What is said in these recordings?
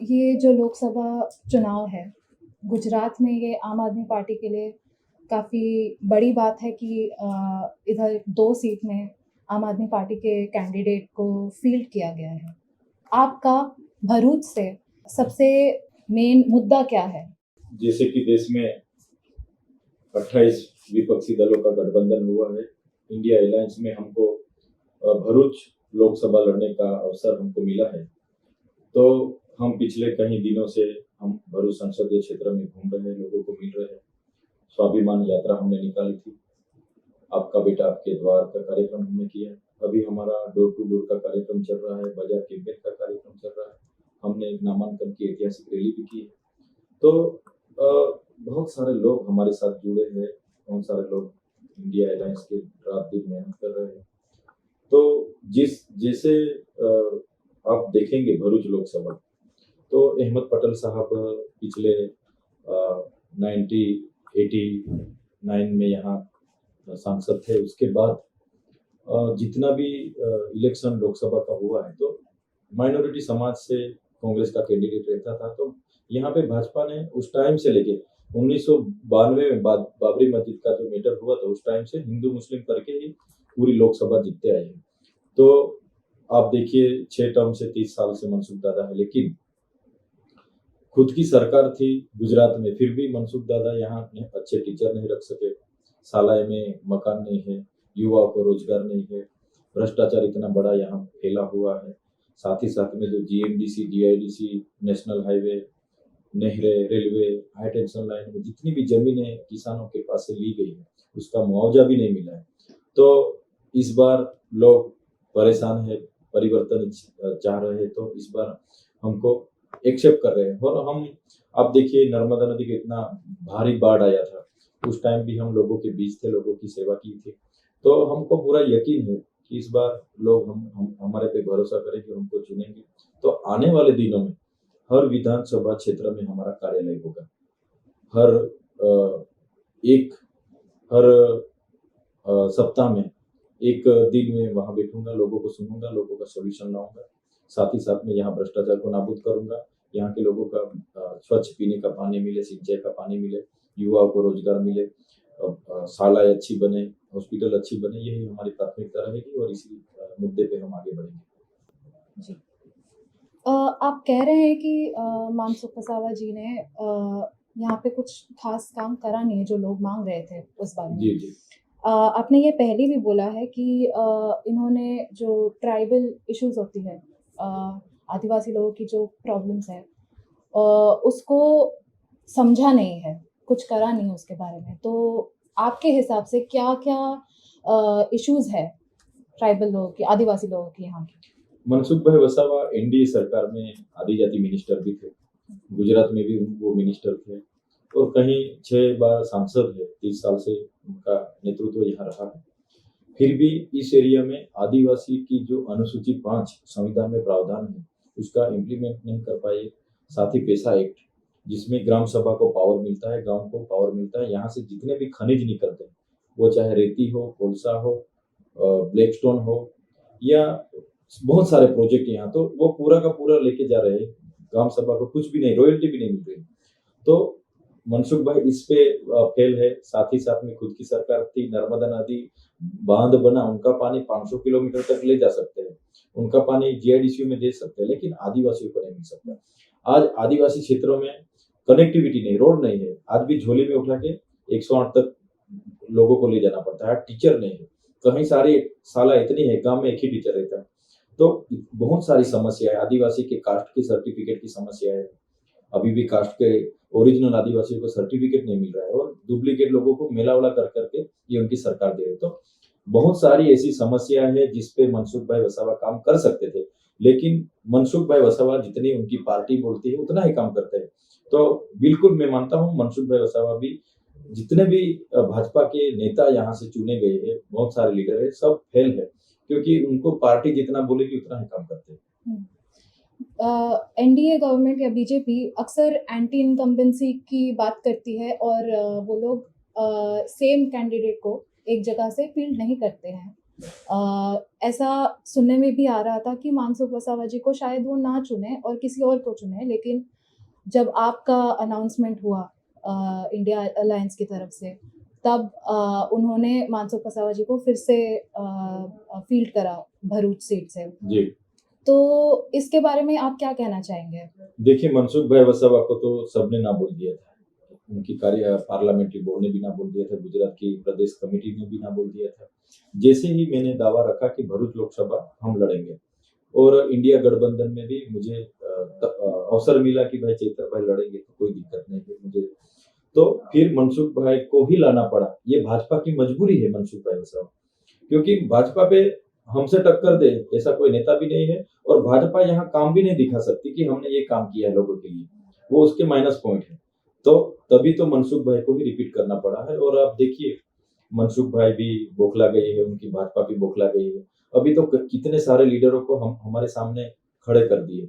ये जो लोकसभा चुनाव है, गुजरात में ये आम आदमी पार्टी के लिए काफ़ी बड़ी बात है कि इधर 2 सीट में आम आदमी पार्टी के कैंडिडेट को फ़ील्ड किया गया है। आपका भरूच से सबसे मेन मुद्दा क्या है? जैसे कि देश में 28 विपक्षी दलों का गठबंधन हुआ है, इंडिया अलायंस में हमको भरूच लोकसभा लड़ने का अवसर हमको मिला है। तो हम पिछले कई दिनों से हम भरूच संसदीय क्षेत्र में घूम रहे हैं, लोगों को मिल रहे हैं। स्वाभिमान यात्रा हमने निकाली थी, आपका बेटा आपके द्वार का कार्यक्रम हमने किया। अभी हमारा डोर टू डोर का कार्यक्रम चल रहा है, बाजार कैंपेन का कार्यक्रम चल रहा है। हमने एक नामांकन की ऐतिहासिक रैली भी की है। तो बहुत सारे लोग हमारे साथ जुड़े हैं, बहुत सारे लोग इंडिया अलायंस के रात दिन मेहनत कर रहे हैं। तो जैसे आप देखेंगे भरूच लोकसभा, तो अहमद पटेल साहब पिछले 1989 में यहाँ सांसद थे। उसके बाद जितना भी इलेक्शन लोकसभा का हुआ है, तो माइनॉरिटी समाज से कांग्रेस का कैंडिडेट रहता था। तो यहाँ पे भाजपा ने उस टाइम से लेके 1992 में बाबरी मस्जिद का जो मैटर हुआ था, उस टाइम से हिंदू मुस्लिम करके ही पूरी लोकसभा जीतते आए हैं। तो आप देखिए 6 टर्म से 30 साल से मनसुख दादा है, लेकिन खुद की सरकार थी गुजरात में, फिर भी मनसुख दादा यहाँ अच्छे टीचर नहीं रख सके, शालाएं में मकान नहीं है, युवाओं को रोजगार नहीं है, भ्रष्टाचार इतना बड़ा यहाँ फैला हुआ है। साथ ही साथ में जो जीएमडीसी, डीआईडीसी, नेशनल हाईवे, नहरें, रेलवे, हाई टेंशन लाइन में जितनी भी जमीनें किसानों के पास से ली गई है, उसका मुआवजा भी नहीं मिला है। तो इस बार लोग परेशान है, परिवर्तन चाह रहे हैं, तो इस बार हमको एक्सेप्ट कर रहे हैं। और हम, आप देखिए नर्मदा नदी का इतना भारी बाढ़ आया था, उस टाइम भी हम लोगों के बीच थे, लोगों की सेवा की थी। तो हमको पूरा यकीन है कि इस बार लोग हम हमारे पे भरोसा करेंगे, हमको चुनेंगे। तो आने वाले दिनों में हर विधानसभा क्षेत्र में हमारा कार्यालय होगा। हर एक हर सप्ताह में एक दिन में वहां बैठूंगा, लोगों को सुनूंगा, लोगों का सॉल्यूशन लाऊंगा। साथ ही साथ में यहाँ भ्रष्टाचार को नाबूद करूंगा, यहाँ के लोगों का स्वच्छ पीने का पानी मिले, सिंचाई का पानी मिले, युवाओं को रोजगार मिले, शालाएं अच्छी बने, हॉस्पिटल अच्छी बने। यही हमारी प्राथमिकता रहेगी और इसी मुद्दे पे हम आगे बढ़ेंगे। जी। आप कह रहे हैं कि मनसुख वसावा जी ने यहाँ पे कुछ खास काम करा नहीं है जो लोग मांग रहे थे उस बारे में। जी जी। आपने ये पहले भी बोला है कि इन्होंने जो ट्राइबल इश्यूज होती है, आदिवासी लोगों की जो प्रॉब्लम्स है, उसको समझा नहीं है, कुछ करा नहीं है उसके बारे में। तो आपके हिसाब से क्या-क्या इश्यूज है ट्राइबल लोगों की, आदिवासी लोगों की यहाँ की? मनसुख भाई वसावा एनडीए सरकार में आदिजाति मिनिस्टर भी थे, गुजरात में भी वो मिनिस्टर थे, और कहीं 6 बार सांसद है, 30 साल से उनका नेतृत्व यहाँ रहा है। फिर भी इस एरिया में आदिवासी की जो अनुसूची 5 संविधान में प्रावधान है, उसका इम्प्लीमेंट नहीं कर पाए। साथ ही पैसा एक्ट, जिसमें ग्राम सभा को पावर मिलता है, गांव को पावर मिलता है, यहाँ से जितने भी खनिज निकलते हैं, वो चाहे रेती हो, कोलसा हो, ब्लैक स्टोन हो, या बहुत सारे प्रोजेक्ट यहाँ, तो वो पूरा का पूरा लेके जा रहे हैं। ग्राम सभा को कुछ भी नहीं, रॉयल्टी भी नहीं मिल रही। तो मनसुख भाई इस पे फेल है। साथ ही साथ में खुद की सरकार थी, नर्मदा नदी बांध बना, उनका पानी 500 किलोमीटर तक ले जा सकते हैं, उनका पानी जीआईडीसी में दे सकते हैं, लेकिन आदिवासियों को नहीं मिल सकता। आज आदिवासी क्षेत्रों में कनेक्टिविटी नहीं, रोड नहीं है, आज भी झोली में उठा के 108 तक लोगों को ले जाना पड़ता है। टीचर नहीं है, कहीं सारी शाला इतनी है, गांव में एक ही टीचर रहता है। तो बहुत सारी समस्या है, आदिवासी के कास्ट की सर्टिफिकेट की समस्या है। अभी भी कास्ट के ओरिजिनल आदिवासियों को सर्टिफिकेट नहीं मिल रहा है, और डुप्लीकेट लोगों को मेलावड़ा कर करके ये उनकी सरकार दे रही है। तो बहुत सारी ऐसी समस्या है जिसपे मनसुख भाई वसावा काम कर सकते थे, लेकिन मनसुख भाई वसावा जितनी उनकी पार्टी बोलती है उतना ही काम करते हैं। तो बिल्कुल मैं मानता हूँ मनसुख भाई वसावा भी, जितने भी भाजपा के नेता यहाँ से चुने गए हैं, बहुत सारे लीडर है, सब फेल है, क्योंकि उनको पार्टी जितना बोलेगी उतना ही काम करते हैं। एनडीए गवर्नमेंट या बीजेपी अक्सर एंटी इनकम्बेंसी की बात करती है और वो लोग सेम कैंडिडेट को एक जगह से फील्ड नहीं करते हैं। ऐसा सुनने में भी आ रहा था कि मानसुख वसावा जी को शायद वो ना चुने और किसी और को चुने, लेकिन जब आपका अनाउंसमेंट हुआ इंडिया अलायंस की तरफ से, तब उन्होंने मानसुख वसावा जी को फिर से फील्ड करा भरूच सीट से। जी। तो इसके बारे में आप क्या कहना चाहेंगे? देखिए, मनसुख भाई वसावा को तो सबने ना बोल दिया था। उनकी पार्लियामेंट्री बोर्ड ने भी ना बोल दिया था, गुजरात की प्रदेश कमेटी ने भी ना बोल दिया था। जैसे ही मैंने दावा रखा कि भरूच लोकसभा हम लड़ेंगे और इंडिया गठबंधन में भी मुझे अवसर मिला कि भाई चैतर भाई लड़ेंगे तो कोई दिक्कत नहीं है मुझे। तो फिर मनसुख भाई को ही लाना पड़ा। ये भाजपा की मजबूरी है मनसुख भाई वसावा, क्योंकि भाजपा पे हमसे टक्कर दे ऐसा कोई नेता भी नहीं है और भाजपा यहाँ काम भी नहीं दिखा सकती कि हमने ये काम किया है लोगों के लिए। वो उसके माइनस पॉइंट है। तो तभी तो मनसुख भाई को ही रिपीट करना पड़ा है और आप देखिए मनसुख भाई भी बौखला गए हैं, उनकी भाजपा भी बौखला गई है। अभी तो कितने सारे लीडरों को हम हमारे सामने खड़े कर दिए।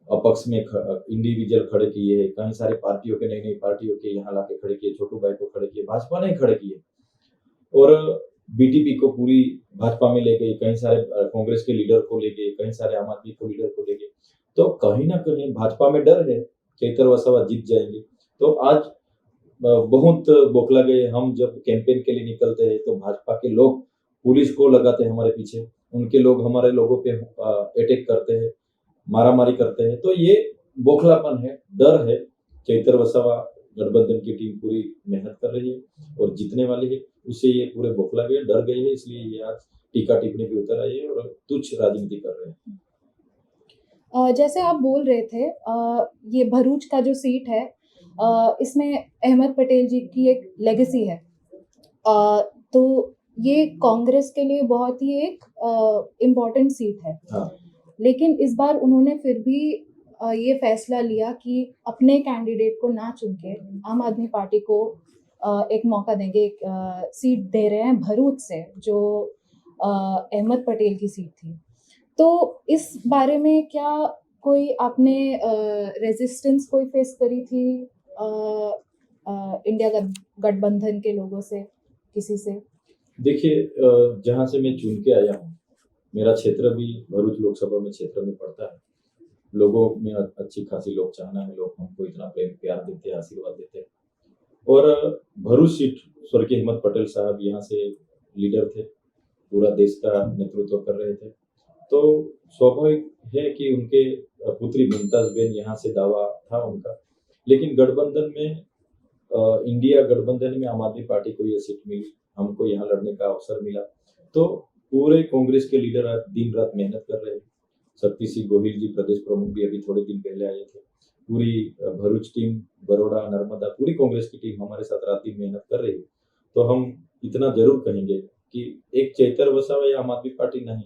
अपक्ष में इंडिविजुअल खड़े किए, कई सारे पार्टियों के नई-नई पार्टियों के यहाँ लाके खड़े किए, छोटू भाई को खड़े किए, भाजपा ने ही खड़े किए। और बीटीपी को पूरी भाजपा में ले गए, कई सारे कांग्रेस के लीडर को ले गए, कई सारे आम आदमी को लीडर को ले गए। तो कहीं न कहीं भाजपा में डर है, चैतर वसावा जीत जाएँगे। तो आज बहुत बौखला गए। हम जब कैंपेन के लिए निकलते हैं तो भाजपा के लोग पुलिस को लगाते हैं हमारे पीछे, उनके लोग हमारे लोगों पे अटैक करते हैं, मारा-मारी करते हैं। तो ये बौखलापन है, डर है। चैतर वसावा गठबंधन की टीम पूरी मेहनत कर रही है और जीतने वाली है। उससे ये पूरे बौखला गए, डर गए हैं, इसलिए ये आज टीका-टिप्पणी पे उतर आई है और तुच्छ राजनीति कर रहे हैं। जैसे आप बोल रहे थे ये भरूच का जो सीट है इसमें अहमद पटेल जी की एक लेगेसी है। तो ये कांग्रेस के लिए बहुत ही एक इम्पोर्टेंट सीट है। हाँ, लेकिन इस बार उन्होंने फिर भी ये फैसला लिया कि अपने कैंडिडेट को ना चुन के आम आदमी पार्टी को एक मौका देंगे, एक सीट दे रहे हैं भरूच से, जो अहमद पटेल की सीट थी। तो इस बारे में क्या कोई आपने रेजिस्टेंस कोई फेस करी थी अ, इंडिया गठबंधन के लोगों से, किसी से? देखिए जहाँ से मैं चुन के आया हूँ, मेरा क्षेत्र भी भरूच लोकसभा में क्षेत्र में पड़ता है। लोगों में अच्छी खासी लोग चाहना है, लोग हमको इतना प्रेम प्यार देते हैं, आशीर्वाद देते हैं। और भरूच सीट स्वर्गीय अहमद पटेल साहब यहाँ से लीडर थे, पूरा देश का नेतृत्व कर रहे थे। तो स्वाभाविक है कि उनके पुत्री मुमताज बेन यहाँ से दावा था उनका। लेकिन गठबंधन में इंडिया गठबंधन में आम आदमी पार्टी को ये सीट मिली, हमको यहाँ लड़ने का अवसर मिला। तो पूरे कांग्रेस के लीडर आज दिन-रात मेहनत कर रहे हैं। शक्ति सिंह गोहिल जी प्रदेश प्रमुख भी अभी थोड़े दिन पहले आए थे। पूरी भरूच टीम, बड़ौदा, नर्मदा पूरी कांग्रेस की टीम हमारे साथ रात-दिन मेहनत कर रही है। तो हम इतना ज़रूर कहेंगे कि एक चैतर वसावा या आम आदमी पार्टी नहीं,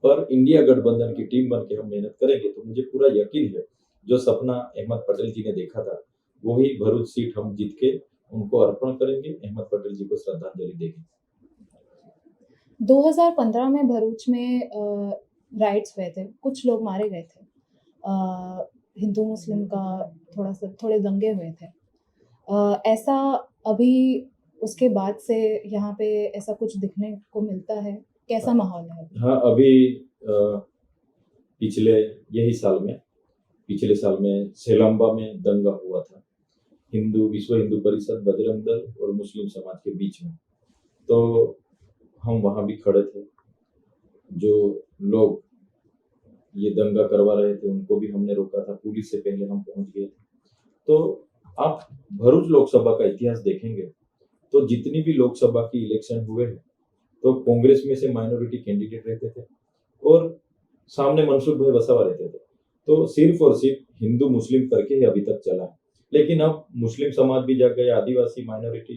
पर इंडिया गठबंधन की टीम बन के हम मेहनत करेंगे तो मुझे पूरा यकीन है, जो सपना अहमद पटेल जी ने देखा था, वो ही भरूच सीट हम जीत के उनको अर्पण करेंगे, अहमद पटेल जी को श्रद्धांजलि देंगे। 2015 में भरूच में राइट्स हुए थे, कुछ लोग मारे गए थे। हिंदू मुस्लिम का थोड़े दंगे हुए थे। ऐसा अभी उसके बाद से यहाँ पे ऐसा कुछ दिखने को मिलता है? कैसा माहौल है अभी? हाँ, अभी पिछले यही साल में पिछले साल में सेलम्बा में दंगा हुआ था। विश्व हिंदू परिषद, बजरंग दल और मुस्लिम समाज के बीच में। तो हम वहाँ भी खड़े थे। जो लोग ये दंगा करवा रहे थे, उनको भी हमने रोका था। पुलिस से पहले हम पहुँच गए थे। तो आप भरूच लोकसभा का इतिहास देखेंगे, तो जितनी भी लोकसभा की इलेक्शन हुए हैं, तो कांग्रेस में से माइनॉरिटी कैंडिडेट रहते थे और सामने मनसुख भाई वसावा रहते थे। तो सिर्फ और सिर्फ हिंदू मुस्लिम करके ही अभी तक चला है। लेकिन अब मुस्लिम समाज भी जाग गए, आदिवासी माइनॉरिटी,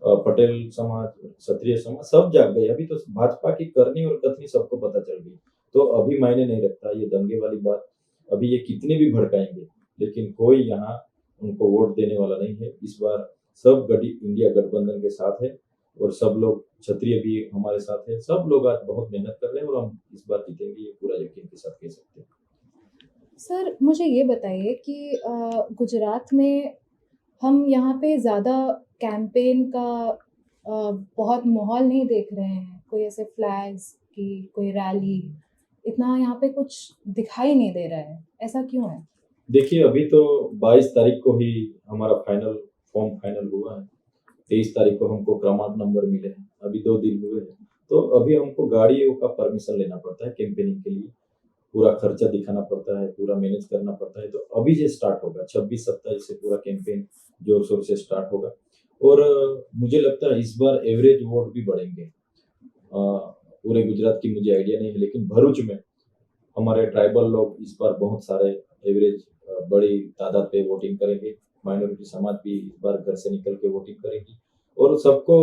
पटेल समाज, क्षत्रिय समाज सब जाग गए। अभी तो भाजपा की करनी और कथनी सबको पता चल गई। तो अभी मायने नहीं रखता ये दंगे वाली बात। अभी ये कितने भी भड़काएंगे, लेकिन कोई यहाँ उनको वोट देने वाला नहीं है। इस बार सब गठी इंडिया गठबंधन के साथ है और सब लोग क्षत्रिय भी हमारे साथ है। सब लोग आज बहुत मेहनत कर रहे हैं और हम इस बार जीतेंगे, ये पूरा यकीन के साथ कह सकते हैं। सर, मुझे ये बताइए कि गुजरात में हम यहाँ पे ज़्यादा कैंपेन का बहुत माहौल नहीं देख रहे हैं। कोई ऐसे फ्लैग्स की कोई रैली, इतना यहाँ पे कुछ दिखाई नहीं दे रहा है, ऐसा क्यों है? देखिए, अभी तो 22 तारीख को ही हमारा फॉर्म फाइनल हुआ है। 23 तारीख को हमको क्रमांक नंबर मिले हैं, अभी 2 दिन हुए हैं। तो अभी हमको गाड़ियों का परमिशन लेना पड़ता है कैंपेनिंग के लिए, पूरा खर्चा दिखाना पड़ता है, पूरा मैनेज करना पड़ता है। तो अभी से स्टार्ट होगा, 26-27 से पूरा कैंपेन ज़ोर-शोर से स्टार्ट होगा और मुझे लगता है इस बार एवरेज वोट भी बढ़ेंगे। पूरे गुजरात की मुझे आइडिया नहीं है, लेकिन भरूच में हमारे ट्राइबल लोग इस बार बहुत सारे एवरेज बड़ी तादाद पे वोटिंग करेंगे। माइनॉरिटी समाज भी इस बार घर से निकल के वोटिंग करेगी और सबको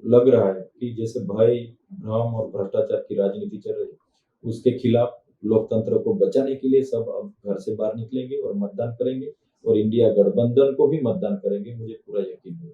लग रहा है कि जैसे भय, भ्रम और भ्रष्टाचार की राजनीति चल रही है, उसके खिलाफ लोकतंत्र को बचाने के लिए सब अब घर से बाहर निकलेंगे और मतदान करेंगे और इंडिया गठबंधन को भी मतदान करेंगे, मुझे पूरा यकीन है।